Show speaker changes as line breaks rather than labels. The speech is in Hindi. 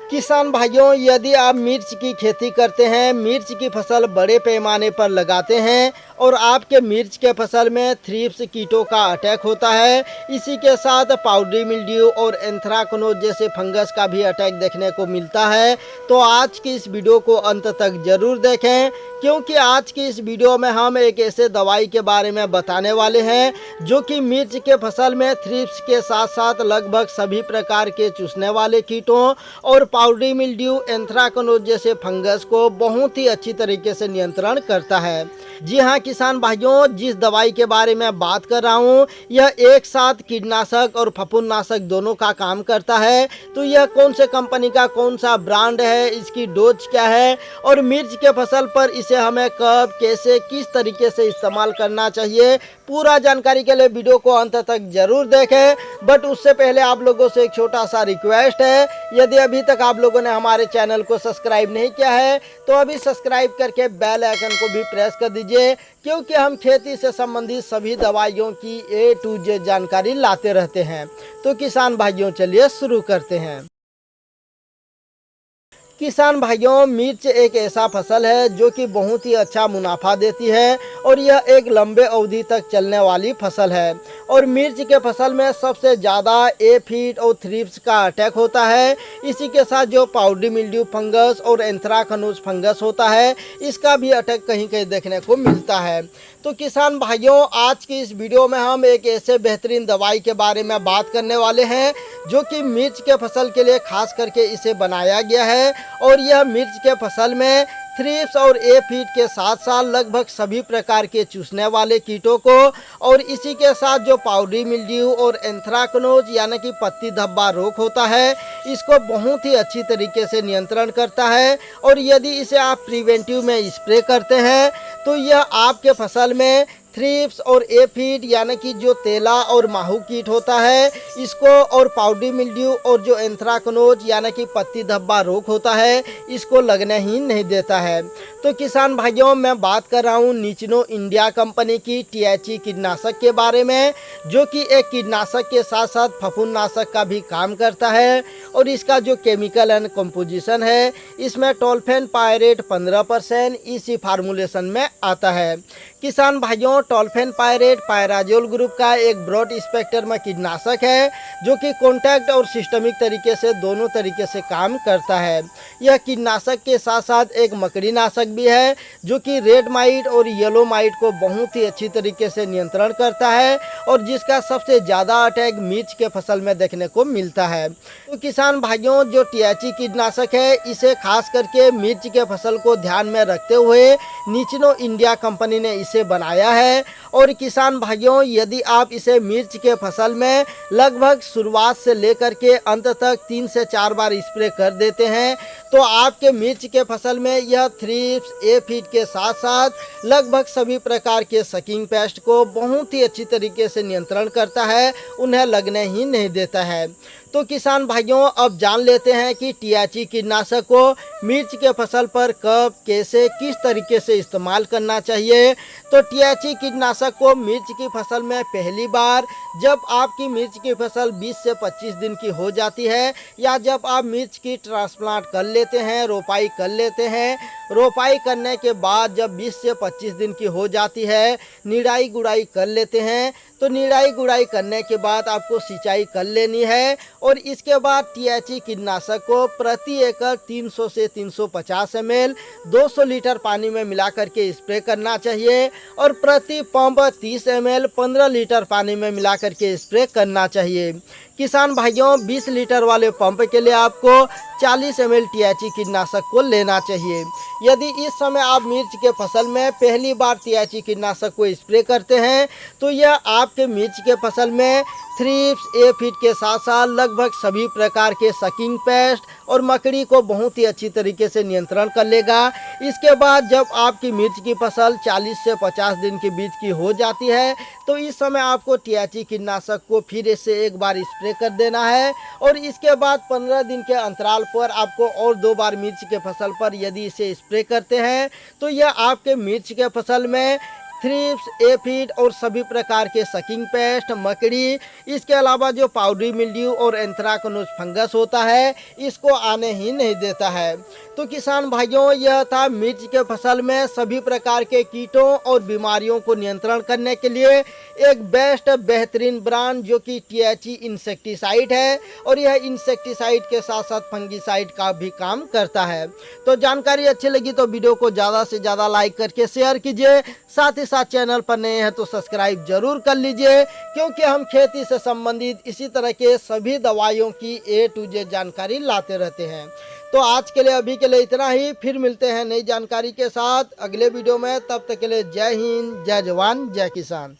किसान भाइयों, यदि आप मिर्च की खेती करते हैं, मिर्च की फसल बड़े पैमाने पर लगाते हैं और आपके मिर्च के फसल में थ्रिप्स कीटों का अटैक होता है, इसी के साथ पाउडरी मिल्ड्यू और एंथ्राकनोज जैसे फंगस का भी अटैक देखने को मिलता है, तो आज की इस वीडियो को अंत तक जरूर देखें, क्योंकि आज की इस वीडियो में हम एक ऐसे दवाई के बारे में बताने वाले हैं जो कि मिर्च के फसल में थ्रिप्स के साथ साथ लगभग सभी प्रकार के चूसने वाले कीटों और पाउडरी मिल्ड्यू, एंथ्राकनोज जैसे फंगस को बहुत ही अच्छी तरीके से नियंत्रण करता है। जी हाँ किसान भाइयों, जिस दवाई के बारे में बात कर रहा हूँ यह एक साथ कीटनाशक और फफूंदनाशक दोनों का काम करता है। तो यह कौन से कंपनी का कौन सा ब्रांड है, इसकी डोज क्या है और मिर्च के फसल पर इसे हमें कब, कैसे, किस तरीके से इस्तेमाल करना चाहिए, पूरा जानकारी के लिए वीडियो को अंत तक जरूर देखें। बट उससे पहले आप लोगों से एक छोटा सा रिक्वेस्ट है, यदि अभी तक आप लोगों ने हमारे चैनल को सब्सक्राइब नहीं किया है तो अभी सब्सक्राइब करके बेल आइकन को भी प्रेस कर दीजिए, क्योंकि हम खेती से संबंधित सभी दवाइयों की A to Z जानकारी लाते रहते हैं। तो किसान भाइयों चलिए शुरू करते हैं। किसान भाइयों, मिर्च एक ऐसा फसल है जो कि बहुत ही अच्छा मुनाफा देती है और यह एक लंबे अवधि तक चलने वाली फसल है। और मिर्च के फसल में सबसे ज़्यादा एफिड और थ्रिप्स का अटैक होता है। इसी के साथ जो पाउडरी मिल्ड्यू फंगस और एंथ्राकनोज फंगस होता है, इसका भी अटैक कहीं कहीं देखने को मिलता है। तो किसान भाइयों, आज की इस वीडियो में हम एक ऐसे बेहतरीन दवाई के बारे में बात करने वाले हैं जो कि मिर्च के फसल के लिए खास करके इसे बनाया गया है। और यह मिर्च के फसल में थ्रिप्स और एफिड के साथ साथ लगभग सभी प्रकार के चूसने वाले कीटों को और इसी के साथ जो पाउडरी मिल्ड्यू और एंथ्राकनोज यानी कि पत्ती धब्बा रोग होता है, इसको बहुत ही अच्छी तरीके से नियंत्रण करता है। और यदि इसे आप प्रिवेंटिव में स्प्रे करते हैं तो यह आपके फसल में थ्रिप्स और एफिड यानी कि जो तेला और माहू कीट होता है इसको और पाउडरी मिल्ड्यू और जो एंथ्राकनोज यानी कि पत्ती धब्बा रोग होता है इसको लगने ही नहीं देता है। तो किसान भाइयों, मैं बात कर रहा हूँ निचिनो इंडिया कंपनी की THE कीटनाशक के बारे में, जो कि एक कीटनाशक के साथ साथ फफूंदनाशक का भी काम करता है। और इसका जो केमिकल एंड कंपोजिशन है, इसमें टोल्फेन पायरेट 15% EC फार्मूलेशन में आता है। किसान भाइयों, टोल्फेन पायरेट पायराजोल ग्रुप का एक ब्रॉड स्पेक्ट्रम में कीटनाशक है जो कि कॉन्टैक्ट और सिस्टमिक तरीके से दोनों तरीके से काम करता है। यह कीटनाशक के साथ साथ एक मकड़ी नाशक भी है जो कि रेड माइट और येलो माइट को बहुत ही अच्छी तरीके से नियंत्रण करता है और जिसका सबसे ज़्यादा अटैक मिर्च के फसल में देखने को मिलता है। तो किसान भाइयों, जो THE कीटनाशक है इसे खास करके मिर्च के फसल को ध्यान में रखते हुए निचिनो इंडिया कंपनी ने इसे बनाया है। और किसान भाइयों, यदि आप इसे मिर्च के फसल में लगभग शुरुआत से लेकर के अंत तक 3 से 4 बार स्प्रे कर देते हैं तो आपके मिर्च के फसल में यह थ्रिप्स, एफिड के साथ साथ लगभग सभी प्रकार के सकिंग पेस्ट को बहुत ही अच्छी तरीके से नियंत्रण करता है, उन्हें लगने ही नहीं देता है। तो किसान भाइयों, अब जान लेते हैं कि THE कीटनाशक को मिर्च के फसल पर कब, कैसे, किस तरीके से इस्तेमाल करना चाहिए। तो THE कीटनाशक को मिर्च की फसल में पहली बार जब आपकी मिर्च की फसल 20 से 25 दिन की हो जाती है या जब आप मिर्च की ट्रांसप्लांट कर लेते हैं, रोपाई कर लेते हैं, रोपाई करने के बाद जब 20 से 25 दिन की हो जाती है, निराई गुड़ाई कर लेते हैं, तो निराई गुड़ाई करने के बाद आपको सिंचाई कर लेनी है। और इसके बाद THE कीटनाशक को प्रति एकड़ 300 से 350 ml 200 लीटर पानी में मिला करके स्प्रे करना चाहिए और प्रति पंप 30 ml 15 लीटर पानी में मिला करके स्प्रे करना चाहिए। किसान भाइयों, 20 लीटर वाले पंप के लिए आपको 40 ml THE कीटनाशक को लेना चाहिए। यदि इस समय आप मिर्च के फसल में पहली बार THE कीटनाशक को स्प्रे करते हैं तो यह आपके मिर्च के फसल में थ्रिप्स, एफिड के साथ साथ लगभग सभी प्रकार के सकिंग पेस्ट और मकड़ी को बहुत ही अच्छी तरीके से नियंत्रण कर लेगा। इसके बाद जब आपकी मिर्च की फसल 40 से 50 दिन के बीच की हो जाती है तो इस समय आपको THE कीटनाशक को फिर से एक बार स्प्रे कर देना है। और इसके बाद 15 दिन के अंतराल पर आपको और 2 बार मिर्च के फसल पर यदि इसे स्प्रे करते हैं तो यह आपके मिर्च के फसल में थ्रिप्स, एफिड और सभी प्रकार के सकिंग पेस्ट, मकड़ी, इसके अलावा जो पाउडरी मिल्ड्यू और एंथ्राकनोज फंगस होता है इसको आने ही नहीं देता है। तो किसान भाइयों, यह था मिर्च के फसल में सभी प्रकार के कीटों और बीमारियों को नियंत्रण करने के लिए एक बेहतरीन ब्रांड जो कि THE इंसेक्टिसाइड है, और यह इंसेक्टिसाइड के साथ साथ फंगिसाइड का भी काम करता है। तो जानकारी अच्छी लगी तो वीडियो को ज़्यादा से ज़्यादा लाइक करके शेयर कीजिए, साथ ही साथ चैनल पर नए हैं तो सब्सक्राइब जरूर कर लीजिए, क्योंकि हम खेती से संबंधित इसी तरह के सभी दवाइयों की A to Z जानकारी लाते रहते हैं। तो आज के लिए अभी के लिए इतना ही, फिर मिलते हैं नई जानकारी के साथ अगले वीडियो में। तब तक के लिए जय हिंद, जय जवान, जय किसान।